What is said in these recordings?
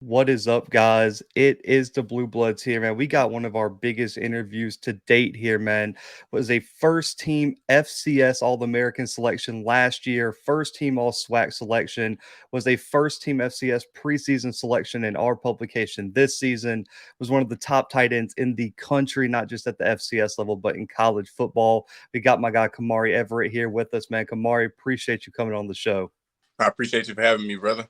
What is up, guys? It is the Bluebloods here, man. We got one of our biggest interviews to date here, man. Was a first team FCS All-American selection last year, first team All-SWAC selection, was a first team FCS preseason selection in our publication this season, was one of the top tight ends in the country, not just at the FCS level, but in college football. We got my guy Kemari Averett here with us, man. Kemari, appreciate you coming on the show. I appreciate you for having me, brother.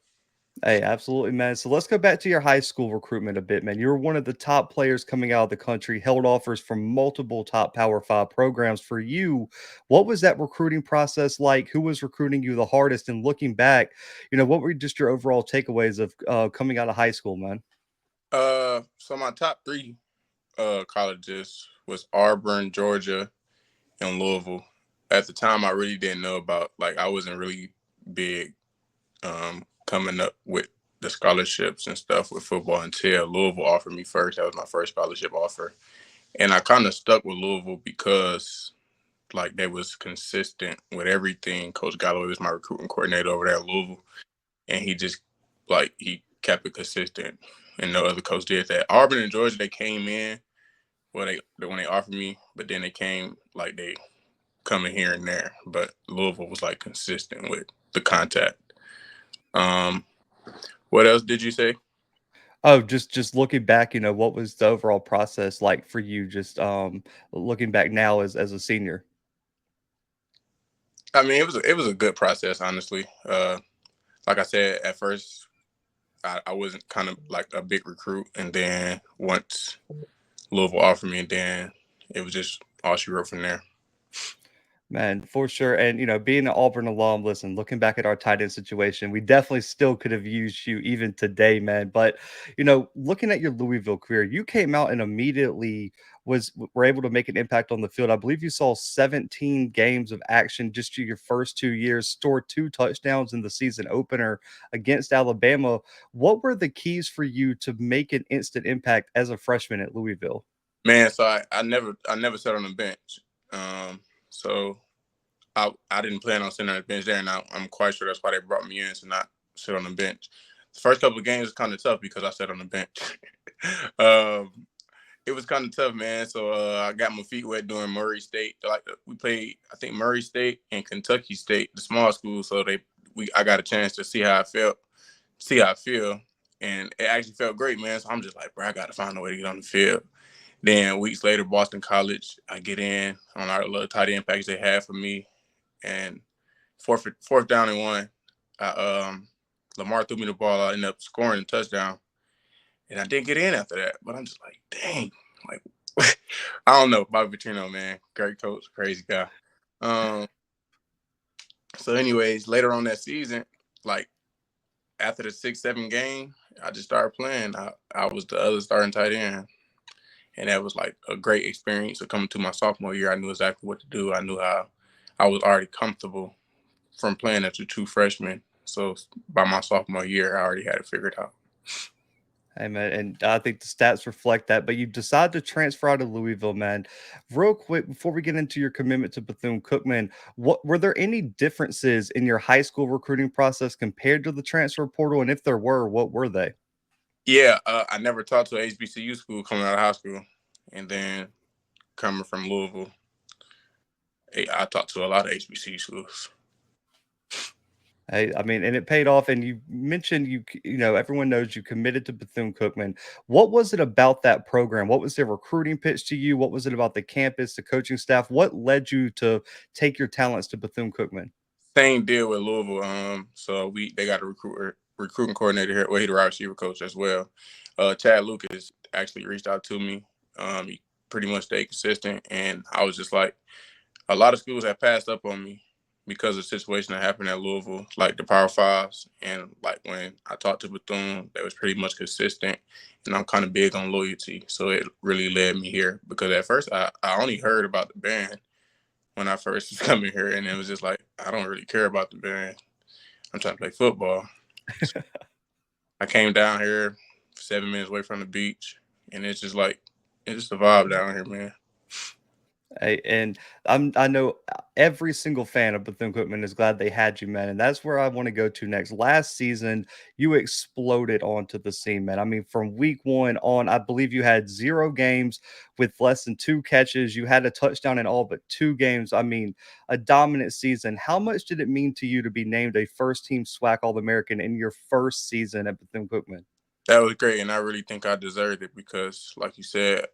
Hey, absolutely, man. So let's go back to your high school recruitment a bit, man. You were one of the top players coming out of the country, held offers from multiple top Power Five programs. For you, what was that recruiting process like? Who was recruiting you the hardest? And looking back, what were just your overall takeaways of coming out of high school, man? So my top three colleges was Auburn, Georgia, and Louisville. At the time, I really didn't know about, I wasn't really big coming up with the scholarships and stuff with football until Louisville offered me first. That was my first scholarship offer. And I kind of stuck with Louisville because, they was consistent with everything. Coach Galloway was my recruiting coordinator over there at Louisville. And he just, he kept it consistent. And no other coach did that. Auburn and Georgia, they came in when they offered me, but then they came, they coming here and there. But Louisville was, consistent with the contact. What else did you say? Oh, just looking back, what was the overall process like for you? Just looking back now as a senior. I mean, it was a good process, honestly. Like I said, at first, I wasn't kind of like a big recruit, and then once Louisville offered me, and then it was just all she wrote from there. Man, for sure. And, being an Auburn alum, listen, looking back at our tight end situation, we definitely still could have used you even today, man. But, looking at your Louisville career, you came out and immediately were able to make an impact on the field. I believe you saw 17 games of action just your first 2 years, scored 2 touchdowns in the season opener against Alabama. What were the keys for you to make an instant impact as a freshman at Louisville? Man, so I never sat on the bench. So I didn't plan on sitting on the bench there, and I'm quite sure that's why they brought me in to not sit on the bench. The first couple of games was kind of tough because I sat on the bench. It was kind of tough, man. So I got my feet wet during Murray State. We played, I think, Murray State and Kentucky State, the small schools. So I got a chance to see how I feel, and it actually felt great, man. So I'm just like, bro, I got to find a way to get on the field. Then weeks later, Boston College, I get in on our little tight end package they had for me, and fourth down and 1, Lamar threw me the ball. I ended up scoring a touchdown, and I didn't get in after that. But I'm just like, dang, I don't know, Bobby Petrino, man, great coach, crazy guy. So, anyways, later on that season, after the 6-7 game, I just started playing. I was the other starting tight end. And that was a great experience. So coming to my sophomore year, I knew exactly what to do. I knew how I was already comfortable from playing as a true freshman. So by my sophomore year, I already had it figured out. Hey, man, and I think the stats reflect that. But you decided to transfer out of Louisville, man. Real quick, before we get into your commitment to Bethune-Cookman, what were there any differences in your high school recruiting process compared to the transfer portal? And if there were, what were they? Yeah, I never talked to an HBCU school coming out of high school. And then coming from Louisville, I talked to a lot of HBCU schools. Hey, I mean, and it paid off. And you mentioned everyone knows you committed to Bethune-Cookman. What was it about that program? What was their recruiting pitch to you? What was it about the campus, the coaching staff? What led you to take your talents to Bethune-Cookman? Same deal with Louisville. So they got a recruiting coordinator here. Well, he's the wide receiver coach as well. Chad Lucas actually reached out to me. He pretty much stayed consistent, and I was just like, a lot of schools have passed up on me because of the situation that happened at Louisville, like the Power Fives. And when I talked to Bethune, they was pretty much consistent. And I'm kind of big on loyalty. So it really led me here because at first I only heard about the band when I first was coming here. And it was just like, I don't really care about the band. I'm trying to play football. So I came down here 7 minutes away from the beach. And it's just it's just a vibe down here, man. And I know every single fan of Bethune-Cookman is glad they had you, man, and that's where I want to go to next. Last season, you exploded onto the scene, man. I mean, from week 1 on, I believe you had 0 games with less than 2 catches. You had a touchdown in all but 2 games. I mean, a dominant season. How much did it mean to you to be named a first-team SWAC All-American in your first season at Bethune-Cookman? That was great, and I really think I deserved it because, like you said,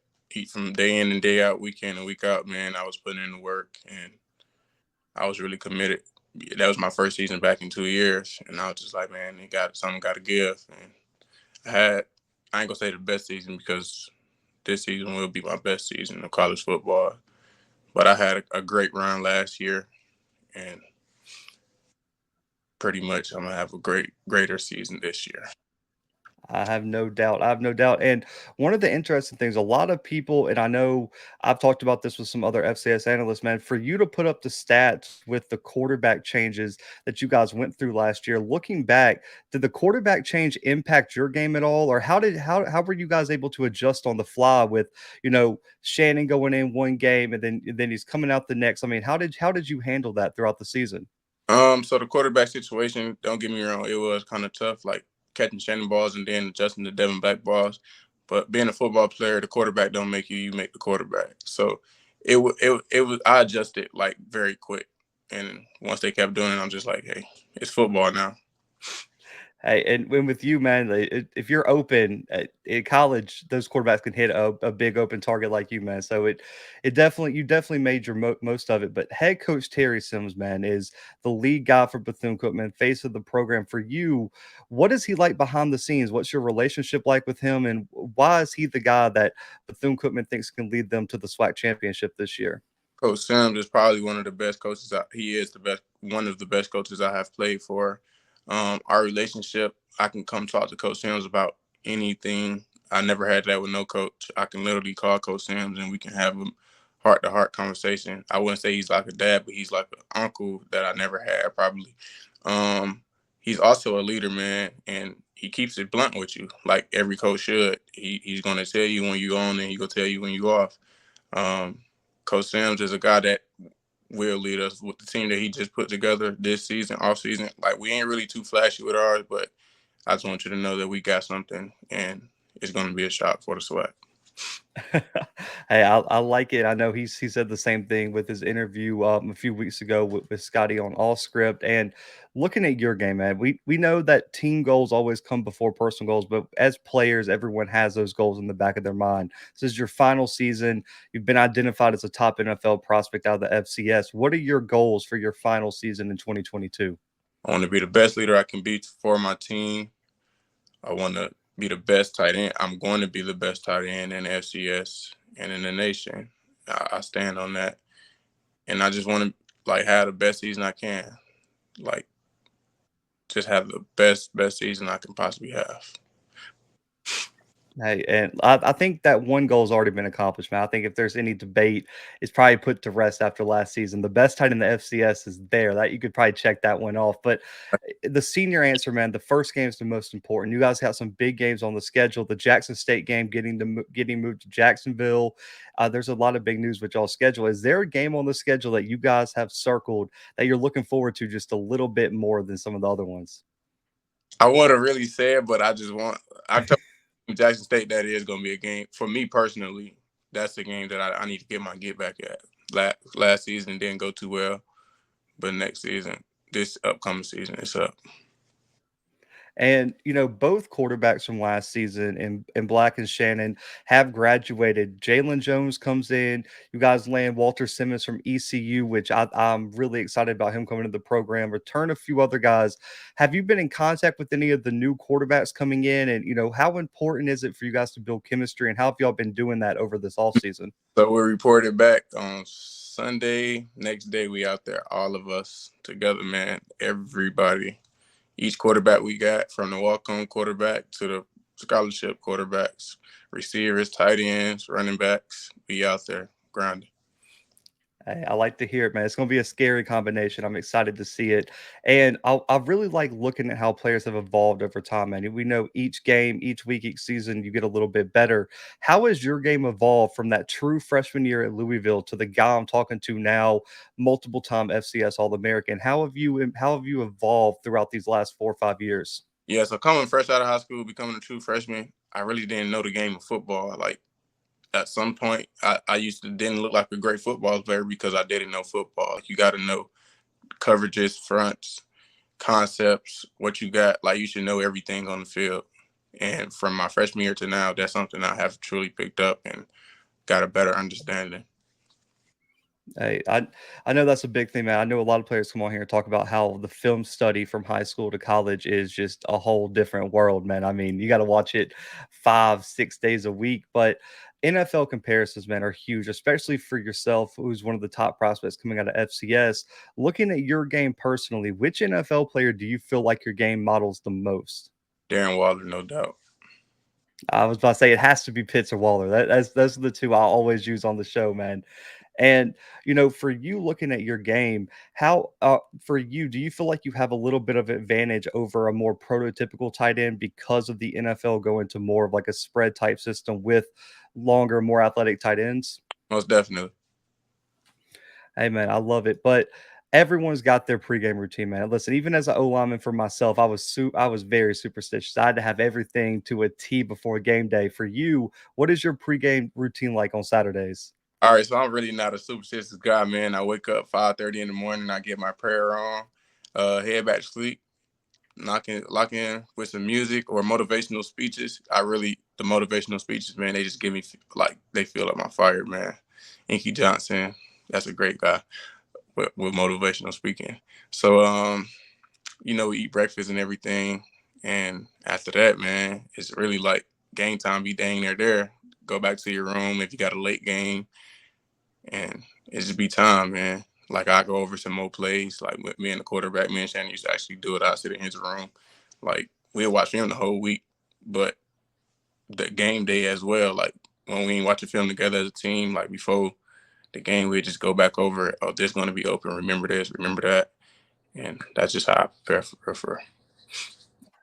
from day in and day out, week in and week out, man, I was putting in the work and I was really committed. That was my first season back in 2 years, and I was just like, man, something got to give. And I ain't gonna say the best season because this season will be my best season of college football, but I had a great run last year, and pretty much I'm gonna have a greater season this year. I have no doubt. I have no doubt. And one of the interesting things, a lot of people, and I know I've talked about this with some other FCS analysts, man, for you to put up the stats with the quarterback changes that you guys went through last year, looking back, did the quarterback change impact your game at all? Or how were you guys able to adjust on the fly with, Shannon going in one game and then he's coming out the next? I mean, how did you handle that throughout the season? So the quarterback situation, don't get me wrong, it was kind of tough, like catching Shannon balls and then adjusting to Devin Black balls. But being a football player, the quarterback don't make you; you make the quarterback. So it was I adjusted like very quick, and once they kept doing it, I'm just like, hey, it's football now. Hey, and when with you, man, if you're open in college, those quarterbacks can hit a big open target like you, man. So it definitely you definitely made your most of it. But head coach Terry Sims, man, is the lead guy for Bethune-Cookman, face of the program for you. What is he like behind the scenes? What's your relationship like with him, and why is he the guy that Bethune-Cookman thinks can lead them to the SWAC championship this year? Coach Sims is probably one of the best coaches. He is the best, one of the best coaches I have played for. Our relationship, I can come talk to Coach Sims about anything. I never had that with no coach. I can literally call Coach Sims and we can have a heart-to-heart conversation. I wouldn't say he's like a dad, but he's like an uncle that I never had probably. He's also a leader, man, and he keeps it blunt with you, like every coach should. He's going to tell you when you're on and he's going to tell you when you're off. Um, Coach Sims is a guy that will lead us with the team that he just put together this season, off season. Like, we ain't really too flashy with ours, but I just want you to know that we got something, and it's going to be a shot for the SWAC. Hey, I like it. I know he said the same thing with his interview a few weeks ago with Scotty on All Script. And looking at your game, man, we know that team goals always come before personal goals, but as players, everyone has those goals in the back of their mind. This is your final season. You've been identified as a top NFL prospect out of the FCS. What are your goals for your final season in 2022? I want to be the best leader I can be for my team. I want to be the best tight end. I'm going to be the best tight end in the FCS and in the nation. I stand on that. And I just want to, like, have the best season I can. Like, just have the best season I can possibly have. Hey, and I think that one goal has already been accomplished, man. I think if there's any debate, it's probably put to rest after last season. The best tight in the FCS is there. That you could probably check that one off. But the senior answer, man, the first game is the most important. You guys got some big games on the schedule. The Jackson State game getting moved to Jacksonville. There's a lot of big news with y'all schedule. Is there a game on the schedule that you guys have circled that you're looking forward to just a little bit more than some of the other ones? I want to really say it, but I told Jackson State that is going to be a game. For me personally, that's the game that I need to get my get back at. Last season didn't go too well, but next season, this upcoming season, it's up. And both quarterbacks from last season in Black and Shannon have graduated. Jalen Jones comes in. You guys land Walter Simmons from ECU, which I'm really excited about him coming to the program. Return a few other guys. Have you been in contact with any of the new quarterbacks coming in? And how important is it for you guys to build chemistry? And how have y'all been doing that over this offseason? So we reported back on Sunday. Next day, we out there, all of us together, man. Everybody. Each quarterback we got, from the walk-on quarterback to the scholarship quarterbacks, receivers, tight ends, running backs, we out there grinding. Hey, I like to hear it, man. It's going to be a scary combination. I'm excited to see it. And I really like looking at how players have evolved over time, man. We know each game, each week, each season, you get a little bit better. How has your game evolved from that true freshman year at Louisville to the guy I'm talking to now, multiple time FCS All-American? How have you evolved throughout these last 4 or 5 years? Yeah, so coming fresh out of high school, becoming a true freshman, I really didn't know the game of football. Like at some point, I used to didn't look like a great football player because I didn't know football. You got to know coverages, fronts, concepts, what you got. Like you should know everything on the field. And from my freshman year to now, that's something I have truly picked up and got a better understanding. Hey, I know that's a big thing, man. I know a lot of players come on here and talk about how the film study from high school to college is just a whole different world, man. I mean, you got to watch it 5, 6 days a week, but NFL comparisons, man, are huge, especially for yourself, who's one of the top prospects coming out of FCS. Looking at your game personally, which NFL player do you feel like your game models the most? Darren Waller, no doubt. I was about to say it has to be Pitts or Waller. That's those are the two I always use on the show, man. And for you looking at your game, how for you, do you feel like you have a little bit of advantage over a more prototypical tight end because of the NFL going to more of like a spread type system with longer, more athletic tight ends? Most definitely. Hey man, I love it. But everyone's got their pregame routine, man. Listen, even as an O lineman for myself, I was very superstitious. I had to have everything to a T before game day. For you, what is your pregame routine like on Saturdays? All right, so I'm really not a superstitious guy, man. I wake up 5:30 in the morning, I get my prayer on, head back to sleep, lock in with some music or motivational speeches. The motivational speeches, man, they just give me like they fill up my fire, man. Inky Johnson, that's a great guy with motivational speaking. So we eat breakfast and everything. And after that, man, it's really like game time be dang near there. Go back to your room if you got a late game and it just be time, man. Like I go over some more plays, like with me and the quarterback, me and Shannon used to actually do it. I sit in his room, like we'll watch film the whole week, but the game day as well. Like when we ain't watching film together as a team, like before the game, we just go back over. Oh, this going to be open. Remember this, remember that, and that's just how I prepare for.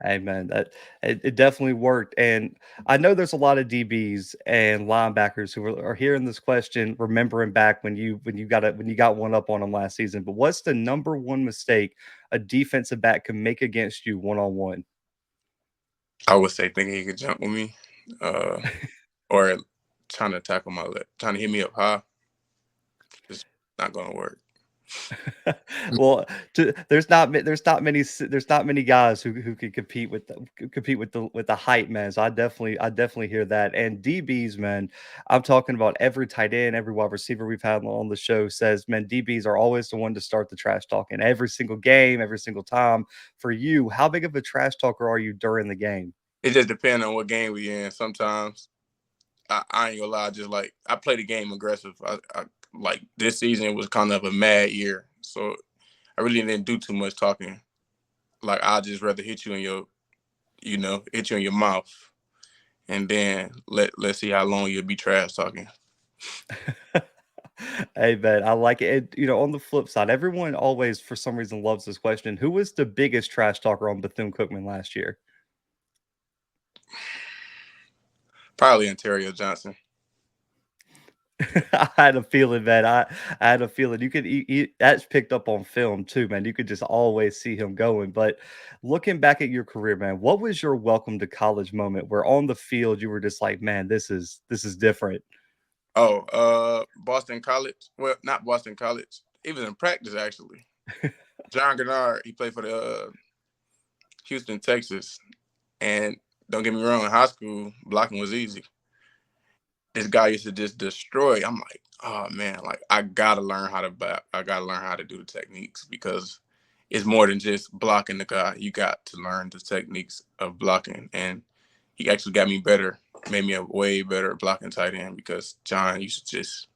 Hey man, that it definitely worked, and I know there's a lot of DBs and linebackers who are hearing this question, remembering back when you got one up on them last season. But what's the number one mistake a defensive back can make against you one on one? I would say thinking he could jump with me, or trying to tackle trying to hit me up high. It's not going to work. Well, there's not many guys who could compete with the height, man. So I definitely hear that. And DBs, man, I'm talking about every tight end, every wide receiver we've had on the show says, man, DBs are always the one to start the trash talking every single game, every single time. For you, how big of a trash talker are you during the game? It just depends on what game we in. Sometimes I ain't gonna lie, just like I play the game aggressive. I like this season was kind of a mad year, so I really didn't do too much talking. Like I just rather hit you in hit you in your mouth, and then let's see how long you'll be trash talking. Hey, man, I like it. On the flip side, everyone always, for some reason, loves this question. Who was the biggest trash talker on Bethune-Cookman last year? Probably Ontario Johnson. I had a feeling, man. I had a feeling you could that's picked up on film too, man. You could just always see him going. But looking back at your career, man, what was your welcome to college moment where on the field you were just like, man, this is different? Oh, Boston College. Well, not Boston College. He was in practice actually. John Gennard. He played for the Houston, Texas. And don't get me wrong, in high school, blocking was easy. This guy used to just destroy. I'm like, oh man, like I gotta learn how to block. I gotta learn how to do the techniques because it's more than just blocking the guy. You got to learn the techniques of blocking. And he actually got me better, made me a way better blocking tight end because John used to just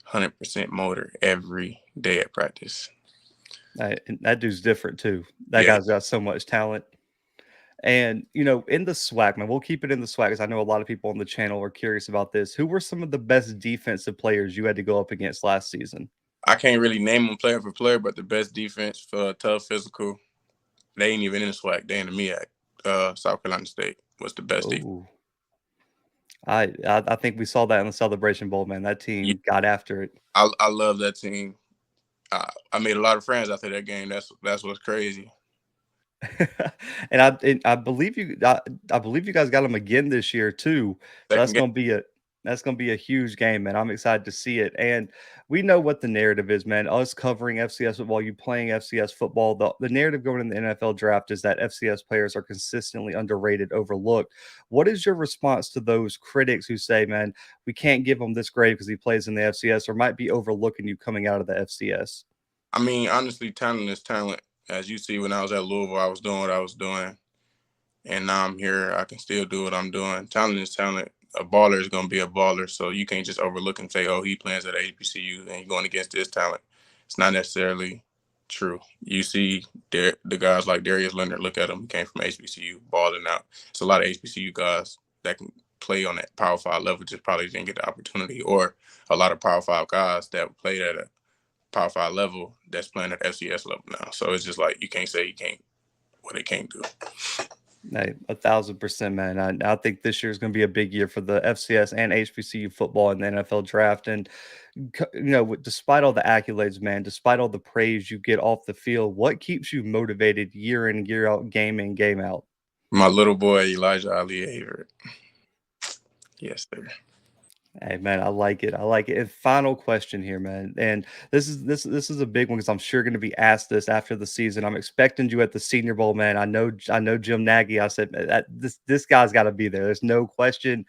100% motor every day at practice. And that dude's different too. That Yeah. guy's got so much talent. And in the SWAC, man, we'll keep it in the SWAC because I know a lot of people on the channel are curious about this. Who were some of the best defensive players you had to go up against last season? I can't really name them player for player, but the best defense for tough physical. They ain't even in the SWAC. They in the MEAC. South Carolina State was the best defense. Oh, I think we saw that in the Celebration Bowl, man. That Yeah, team got after it. I love that team. I made a lot of friends after that game. That's what's crazy. And I believe I believe you guys got them again this year too. So Second game. that's gonna be a huge game, man. I'm excited to see it. And we know what the narrative is, man. Us covering FCS football, you playing FCS football. The narrative going in the NFL draft is that FCS players are consistently underrated, overlooked. What is your response to those critics who say, man, we can't give him this grade because he plays in the FCS, or might be overlooking you coming out of the FCS? I mean, honestly, talent is talent. As you see, when I was at Louisville, I was doing what I was doing, and now I'm here. I can still do what I'm doing. Talent is talent. A baller is going to be a baller, so you can't just overlook and say, "Oh, he plays at HBCU and he's going against this talent." It's not necessarily true. You see, the guys like Darius Leonard. Look at him; he came from HBCU, balling out. It's a lot of HBCU guys that can play on that Power 5 level, just probably didn't get the opportunity, or a lot of Power 5 guys that played at a Power 5 level that's playing at FCS level now. So it's just like you can't say you can't what they can't do. Hey, 1,000%, man. I think this year is going to be a big year for the FCS and HBCU football in the NFL draft. And, despite all the accolades, man, despite all the praise you get off the field, what keeps you motivated year in, year out, game in, game out? My little boy Elijah Ali Averett. Yes, sir. Hey man, I like it. I like it. And final question here, man. And this is a big one because I'm sure going to be asked this after the season. I'm expecting you at the Senior Bowl, man. I know Jim Nagy. I said that this guy's got to be there. There's no question.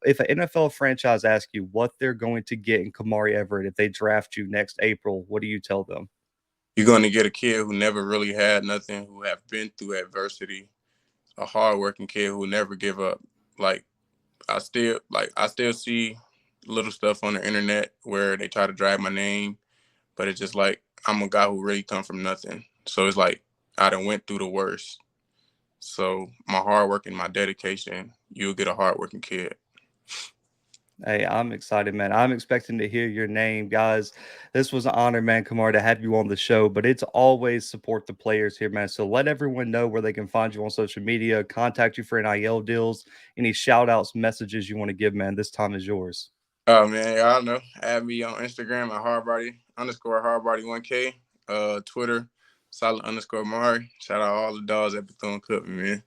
If an NFL franchise asks you what they're going to get in Kemari Averett if they draft you next April, what do you tell them? You're going to get a kid who never really had nothing, who have been through adversity, a hardworking kid who never give up. Like I still see little stuff on the internet where they try to drag my name, but it's just like I'm a guy who really come from nothing. So it's like I done went through the worst. So my hard work and my dedication, you'll get a hardworking kid. Hey, I'm excited, man. I'm expecting to hear your name, guys. This was an honor, man, Kamar, to have you on the show. But it's always support the players here, man. So let everyone know where they can find you on social media, contact you for NIL deals, any shout outs, messages you want to give, man. This time is yours. Oh man, y'all know. Add me on Instagram at hardbody_hardbody1K. Twitter, solid_Mari. Shout out all the dogs at Bethune-Cookman, man.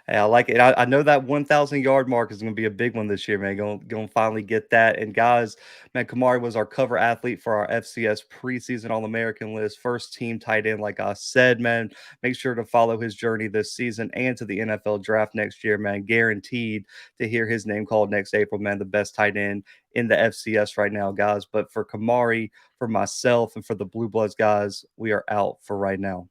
Hey, I like it. I know that 1,000-yard mark is going to be a big one this year, man. Going to finally get that. And guys, man, Kemari was our cover athlete for our FCS preseason All-American list, first team tight end. Like I said, man, make sure to follow his journey this season and to the NFL draft next year, man. Guaranteed to hear his name called next April, man. The best tight end in the FCS right now, guys. But for Kemari, for myself, and for the Blue Bloods guys, we are out for right now.